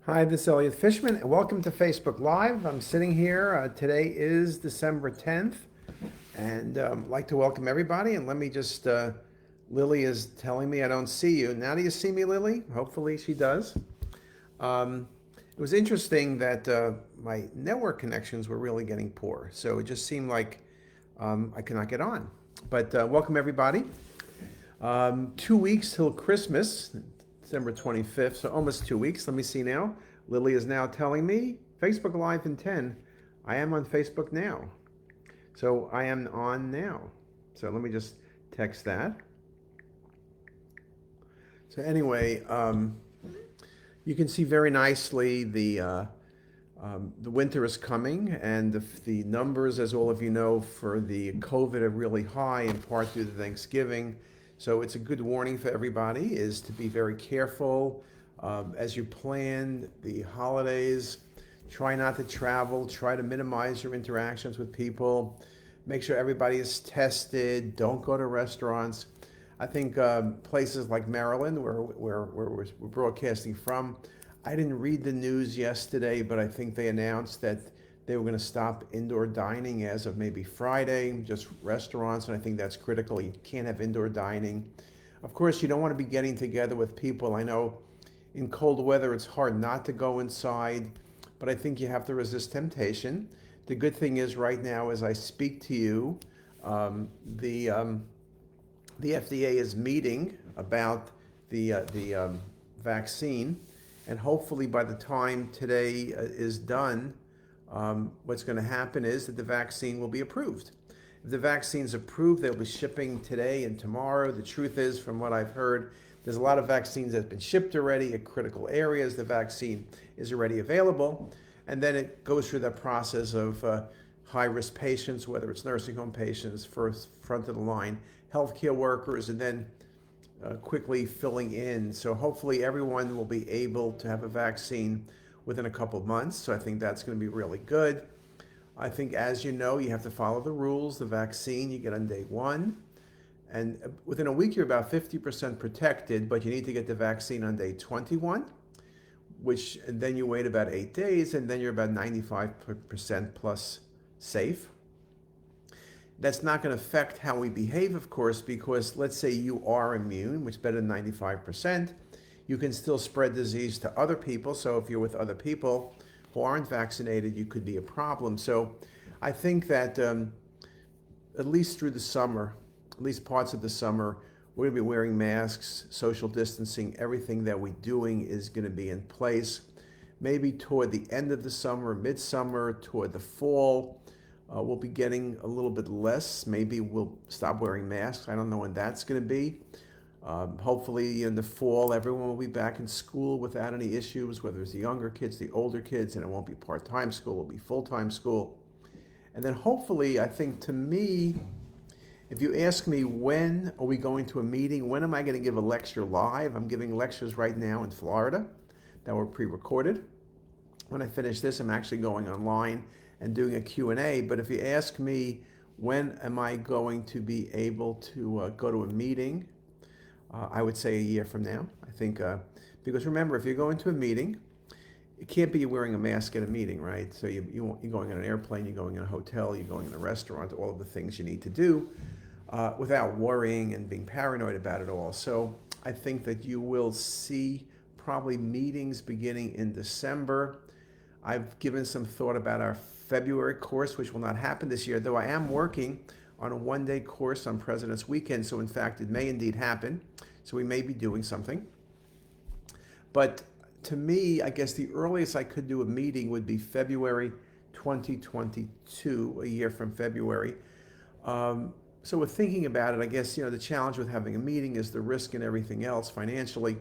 Hi, this is Elliot Fishman, and welcome to Facebook Live. I'm sitting here. Today is December 10th, and I'd like to welcome everybody. And let me just, Lily is telling me I don't see you. Now, do you see me, Lily? Hopefully, she does. It was interesting that my network connections were really getting poor, so it just seemed like I could not get on. But welcome, everybody. 2 weeks till Christmas, December 25th, so almost 2 weeks. Let me see now. Lily is now telling me Facebook Live in 10. I am on Facebook now. So I am on now. So let me just text that. So anyway, you can see very nicely the winter is coming, and the numbers, as all of you know, for the COVID are really high, in part due to Thanksgiving. So it's a good warning for everybody is to be very careful as you plan the holidays. Try not to travel. Try to minimize your interactions with people. Make sure everybody is tested. Don't go to restaurants. I think places like Maryland, where we're broadcasting from, I didn't read the news yesterday, but I think they announced that they were going to stop indoor dining as of maybe Friday, just restaurants, and I think that's critical. You can't have indoor dining. Of course, you don't want to be getting together with people. I know in cold weather it's hard not to go inside, but I think you have to resist temptation. The good thing is right now, as I speak to you, um, the um, the FDA is meeting about the vaccine, and hopefully by the time today is done, what's going to happen is that the vaccine will be approved. If the vaccine's approved, they'll be shipping today and tomorrow. The truth is, from what I've heard, there's a lot of vaccines that have been shipped already at critical areas. The vaccine is already available, and then it goes through that process of high-risk patients, whether it's nursing home patients, first front of the line, healthcare workers, and then quickly filling in. So hopefully everyone will be able to have a vaccine within a couple of months. So I think that's going to be really good. I think, as you know, you have to follow the rules. The vaccine you get on day one. And within a week, you're about 50% protected, but you need to get the vaccine on day 21, which and then you wait about 8 days, and then you're about 95% plus safe. That's not going to affect how we behave, of course, because let's say you are immune, which is better than 95%, you can still spread disease to other people. So if you're with other people who aren't vaccinated, you could be a problem. So I think that at least through the summer, at least parts of the summer, we're going to be wearing masks, social distancing. Everything that we're doing is going to be in place. Maybe toward the end of the summer, midsummer, toward the fall, we'll be getting a little bit less. Maybe we'll stop wearing masks. I don't know when that's going to be. Hopefully in the fall, everyone will be back in school without any issues, whether it's the younger kids, the older kids, and it won't be part-time school, it'll be full-time school. And then hopefully, I think to me, if you ask me when are we going to a meeting, when am I going to give a lecture live? I'm giving lectures right now in Florida that were pre-recorded. When I finish this, I'm actually going online and doing a Q&A. But if you ask me when am I going to be able to go to a meeting, I would say a year from now. I think, because remember, if you're going to a meeting, it can't be wearing a mask at a meeting, right? So you're going on an airplane, you're going in a hotel, you're going in a restaurant, all of the things you need to do without worrying and being paranoid about it all. So I think that you will see probably meetings beginning in December. I've given some thought about our February course, which will not happen this year, though I am working on a one-day course on President's Weekend. So in fact, it may indeed happen. So we may be doing something. But to me, I guess the earliest I could do a meeting would be February 2022, a year from February. So we're thinking about it. I guess, the challenge with having a meeting is the risk and everything else financially.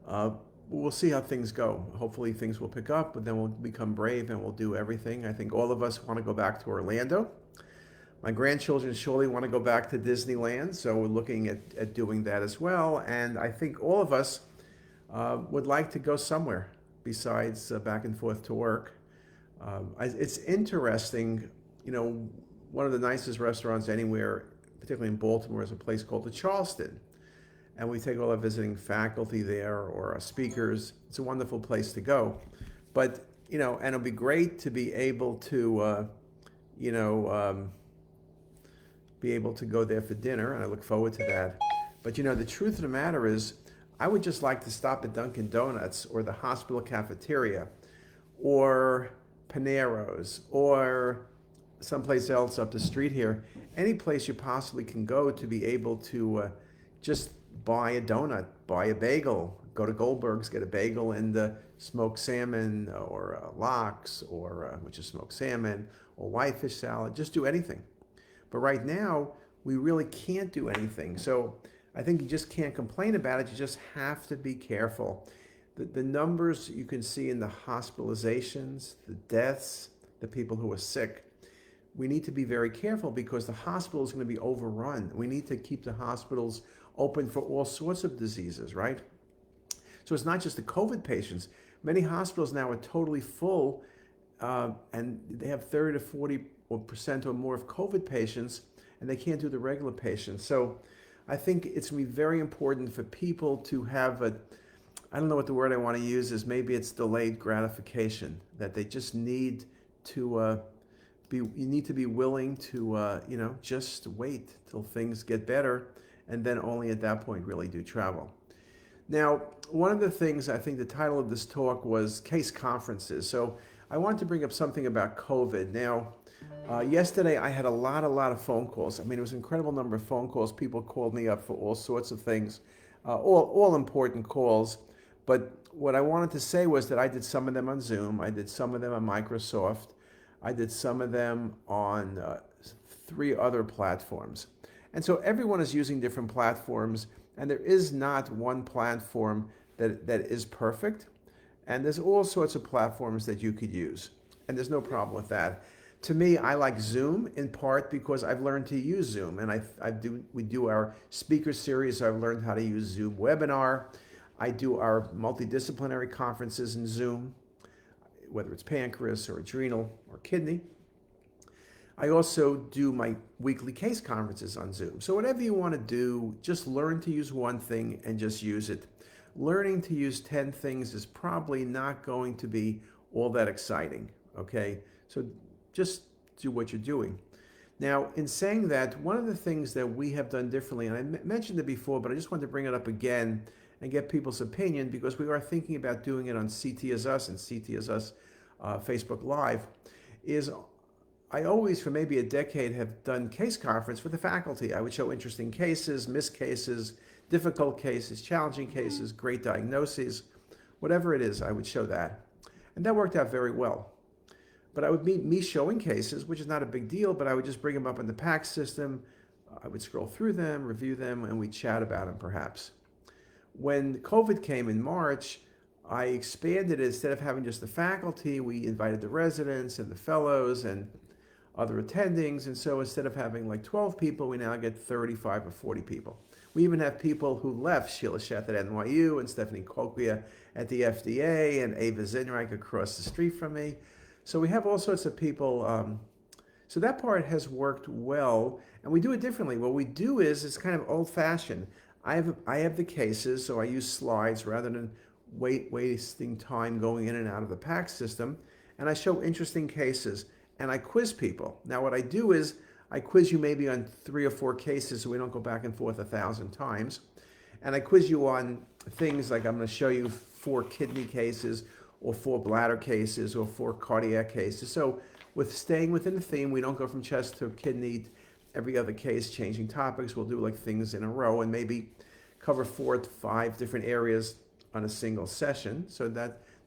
We'll see how things go. Hopefully things will pick up, but then we'll become brave and we'll do everything. I think all of us want to go back to Orlando. My grandchildren surely want to go back to Disneyland, so we're looking at doing that as well. And I think all of us would like to go somewhere besides back and forth to work. It's interesting, one of the nicest restaurants anywhere, particularly in Baltimore, is a place called the Charleston. and we take all our visiting faculty there or our speakers. It's a wonderful place to go. But, and it'll be great to be able to, you know, um, be able to go there for dinner, and I look forward to that. But the truth of the matter is, I would just like to stop at Dunkin' Donuts or the hospital cafeteria or Panero's or someplace else up the street here, any place you possibly can go to be able to just buy a donut, buy a bagel, go to Goldberg's, get a bagel and smoked salmon or lox, or which is smoked salmon, or whitefish salad, just do anything. But right now, we really can't do anything. So I think you just can't complain about it. You just have to be careful. The numbers you can see in the hospitalizations, the deaths, the people who are sick, we need to be very careful because the hospital is going to be overrun. We need to keep the hospitals open for all sorts of diseases, right? So it's not just the COVID patients. Many hospitals now are totally full, and they have 30 to 40% or more of COVID patients, and they can't do the regular patients. So I think it's going to be very important for people to have I don't know what the word I want to use is, maybe it's delayed gratification, that they just need to you need to be willing to, just wait till things get better, and then only at that point really do travel. Now, one of the things, I think the title of this talk was case conferences. So I wanted to bring up something about COVID. Now, yesterday I had a lot of phone calls. I mean, it was an incredible number of phone calls. People called me up for all sorts of things, all important calls. But what I wanted to say was that I did some of them on Zoom. I did some of them on Microsoft. I did some of them on 3 other platforms. And so everyone is using different platforms, and there is not one platform that is perfect. And there's all sorts of platforms that you could use, and there's no problem with that. To me, I like Zoom in part because I've learned to use Zoom, and we do our speaker series. I've learned how to use Zoom Webinar. I do our multidisciplinary conferences in Zoom, whether it's pancreas or adrenal or kidney. I also do my weekly case conferences on Zoom. So whatever you want to do, just learn to use one thing and just use it. Learning to use 10 things is probably not going to be all that exciting, okay? So just do what you're doing. Now, in saying that, one of the things that we have done differently, and I mentioned it before, but I just wanted to bring it up again and get people's opinion, because we are thinking about doing it on CTisus and CTisus Facebook Live, is I always, for maybe a decade, have done case conference for the faculty. I would show interesting cases, missed cases, difficult cases, challenging cases, great diagnoses, whatever it is, I would show that. And that worked out very well. But I would be me showing cases, which is not a big deal, but I would just bring them up in the PACS system. I would scroll through them, review them, and we'd chat about them perhaps. When COVID came in March, I expanded it. Instead of having just the faculty, we invited the residents and the fellows and other attendings. And so instead of having like 12 people, we now get 35 or 40 people. We even have people who left, Sheila Sheth at NYU and Stephanie Koklia at the FDA and Ava Zinreich across the street from me. So we have all sorts of people. So that part has worked well, and we do it differently. What we do is, it's kind of old-fashioned. I have the cases, so I use slides rather than wasting time going in and out of the PACS system, and I show interesting cases, and I quiz people. Now what I do is, I quiz you maybe on 3 or 4 cases so we don't go back and forth 1,000 times. And I quiz you on things like, I'm going to show you 4 kidney cases or 4 bladder cases or 4 cardiac cases. So with staying within the theme, we don't go from chest to kidney every other case, changing topics. We'll do like things in a row and maybe cover 4 to 5 different areas on a single session. So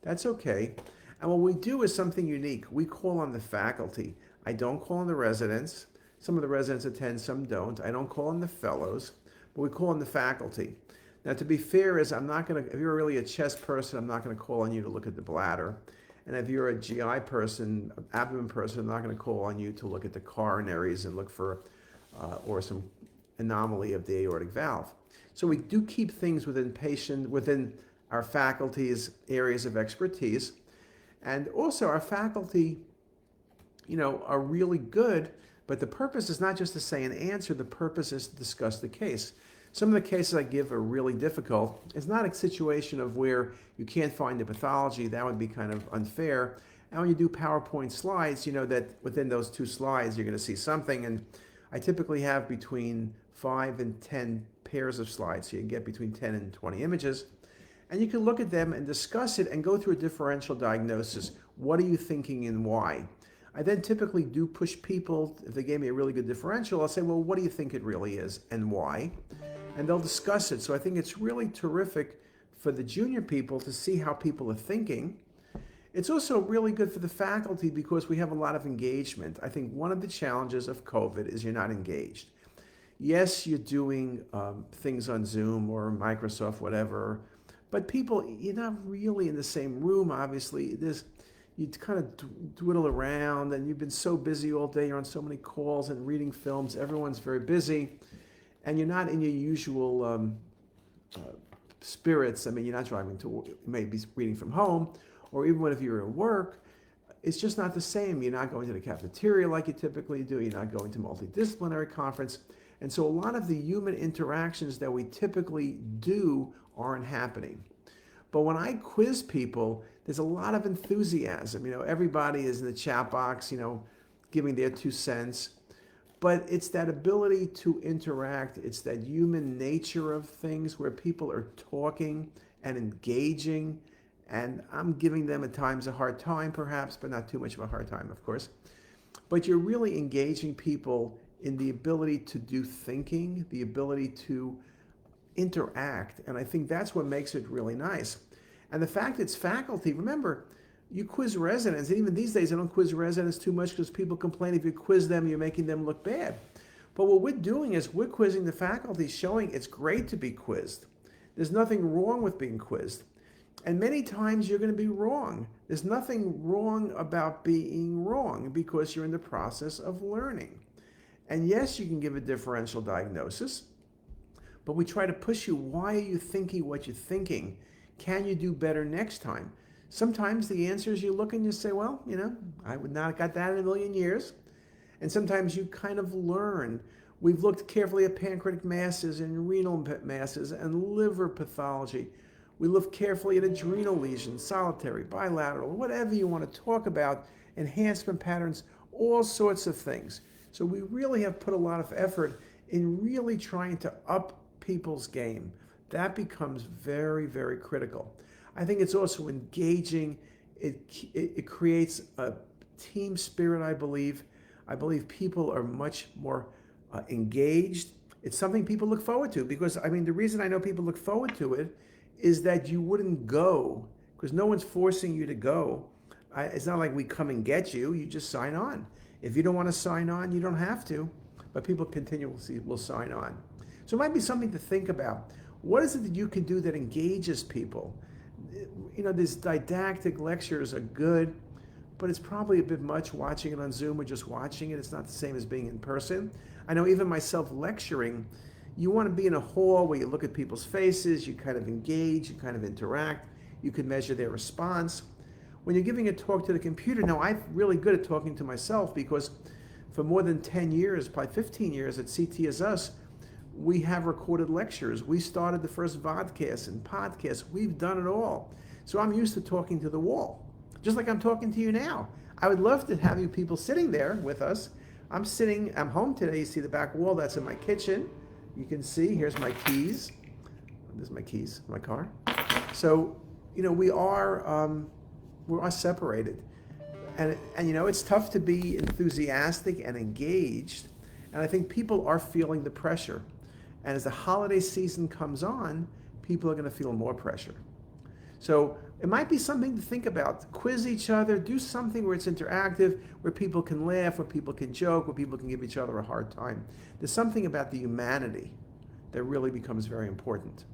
that's okay. And what we do is something unique. We call on the faculty. I don't call on the residents. Some of the residents attend, some don't. I don't call on the fellows, but we call on the faculty. Now, to be fair, if you're really a chest person, I'm not going to call on you to look at the bladder. And if you're a GI person, abdomen person, I'm not going to call on you to look at the coronaries and look for, or some anomaly of the aortic valve. So we do keep things within our faculty's areas of expertise. And also our faculty, are really good. But the purpose is not just to say an answer, the purpose is to discuss the case. Some of the cases I give are really difficult. It's not a situation of where you can't find the pathology. That would be kind of unfair. And when you do PowerPoint slides, you know that within those two slides, you're going to see something. And I typically have between 5 and 10 pairs of slides. So you get between 10 and 20 images. And you can look at them and discuss it and go through a differential diagnosis. What are you thinking and why? I then typically do push people, if they gave me a really good differential, I'll say, well, what do you think it really is and why? And they'll discuss it. So I think it's really terrific for the junior people to see how people are thinking. It's also really good for the faculty because we have a lot of engagement. I think one of the challenges of COVID is you're not engaged. Yes, you're doing things on Zoom or Microsoft, whatever, but people, you're not really in the same room, obviously. You kind of dwindle around and you've been so busy all day, you're on so many calls and reading films, everyone's very busy, and you're not in your usual spirits. I mean, you're not driving to work, you may be reading from home, or even if you're at work, it's just not the same. You're not going to the cafeteria like you typically do, you're not going to multidisciplinary conference, and so a lot of the human interactions that we typically do aren't happening. But when I quiz people, there's a lot of enthusiasm. You know, everybody is in the chat box, you know, giving their 2 cents. But it's that ability to interact. It's that human nature of things where people are talking and engaging. And I'm giving them at times a hard time, perhaps, but not too much of a hard time, of course. But you're really engaging people in the ability to do thinking, the ability to interact. And I think that's what makes it really nice. And the fact it's faculty, remember, you quiz residents, and even these days I don't quiz residents too much because people complain if you quiz them, you're making them look bad. But what we're doing is we're quizzing the faculty, showing it's great to be quizzed. There's nothing wrong with being quizzed. And many times you're going to be wrong. There's nothing wrong about being wrong because you're in the process of learning. And yes, you can give a differential diagnosis, but we try to push you. Why are you thinking what you're thinking? Can you do better next time? Sometimes the answer is you look and you say, well, you know, I would not have got that in a million years. And sometimes you kind of learn. We've looked carefully at pancreatic masses and renal masses and liver pathology. We look carefully at adrenal lesions, solitary, bilateral, whatever you want to talk about, enhancement patterns, all sorts of things. So we really have put a lot of effort in really trying to up people's game. That becomes very, very critical. I think it's also engaging. It creates a team spirit, I believe. I believe people are much more engaged. It's something people look forward to because, I mean, the reason I know people look forward to it is that you wouldn't go because no one's forcing you to go. It's not like we come and get you. You just sign on. If you don't want to sign on, you don't have to, but people continuously will sign on. So it might be something to think about. What is it that you can do that engages people? You know, these didactic lectures are good, but it's probably a bit much watching it on Zoom or just watching it. It's not the same as being in person. I know even myself lecturing, you want to be in a hall where you look at people's faces, you kind of engage, you kind of interact, you can measure their response. When you're giving a talk to the computer, now I'm really good at talking to myself because for more than 10 years, probably 15 years at CTisus, we have recorded lectures. We started the first vodcast and podcasts. We've done it all. So I'm used to talking to the wall, just like I'm talking to you now. I would love to have you people sitting there with us. I'm home today. You see the back wall, that's in my kitchen. You can see, here's my keys. There's my keys, my car. So, you know, we are separated. And you know, it's tough to be enthusiastic and engaged. And I think people are feeling the pressure. And as the holiday season comes on, people are going to feel more pressure. So it might be something to think about. Quiz each other, do something where it's interactive, where people can laugh, where people can joke, where people can give each other a hard time. There's something about the humanity that really becomes very important.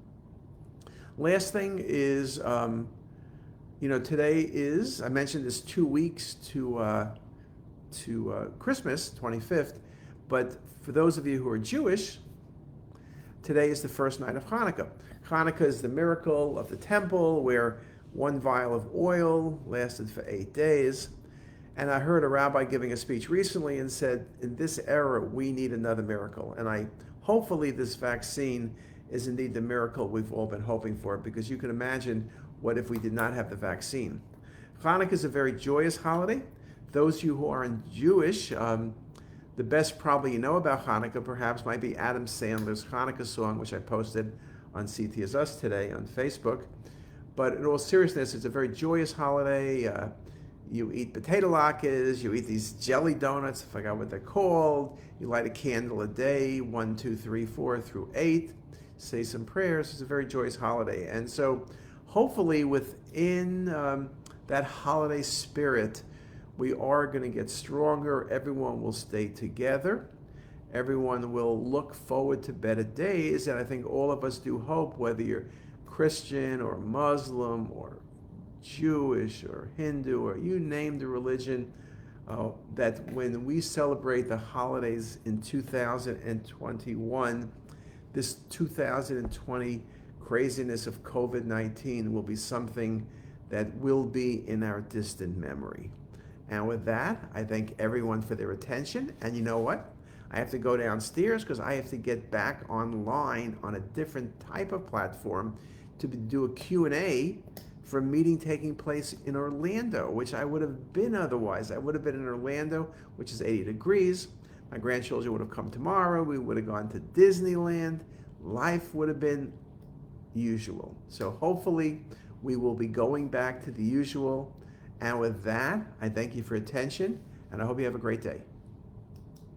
Last thing is, you know, today is, I mentioned this 2 weeks to Christmas, 25th, but for those of you who are Jewish, today is the first night of Hanukkah. Hanukkah is the miracle of the temple where one vial of oil lasted for 8 days. And I heard a rabbi giving a speech recently and said, in this era, we need another miracle. And I hopefully this vaccine is indeed the miracle we've all been hoping for, because you can imagine what if we did not have the vaccine. Hanukkah is a very joyous holiday. Those of you who aren't Jewish, the best probably you know about Hanukkah perhaps might be Adam Sandler's Hanukkah song, which I posted on CTisus today on Facebook. But in all seriousness, it's a very joyous holiday. You eat potato latkes, you eat these jelly donuts, I forgot what they're called. You light a candle a day, 1, 2, 3, 4 through 8. Say some prayers. It's a very joyous holiday. And so hopefully within that holiday spirit, we are going to get stronger. Everyone will stay together. Everyone will look forward to better days. And I think all of us do hope, whether you're Christian or Muslim or Jewish or Hindu or you name the religion, that when we celebrate the holidays in 2021, this 2020 craziness of COVID-19 will be something that will be in our distant memory. And with that, I thank everyone for their attention. And you know what? I have to go downstairs because I have to get back online on a different type of platform to do a Q&A for a meeting taking place in Orlando, which I would have been otherwise. I would have been in Orlando, which is 80 degrees. My grandchildren would have come tomorrow. We would have gone to Disneyland. Life would have been usual. So hopefully we will be going back to the usual. And with that, I thank you for your attention, and I hope you have a great day.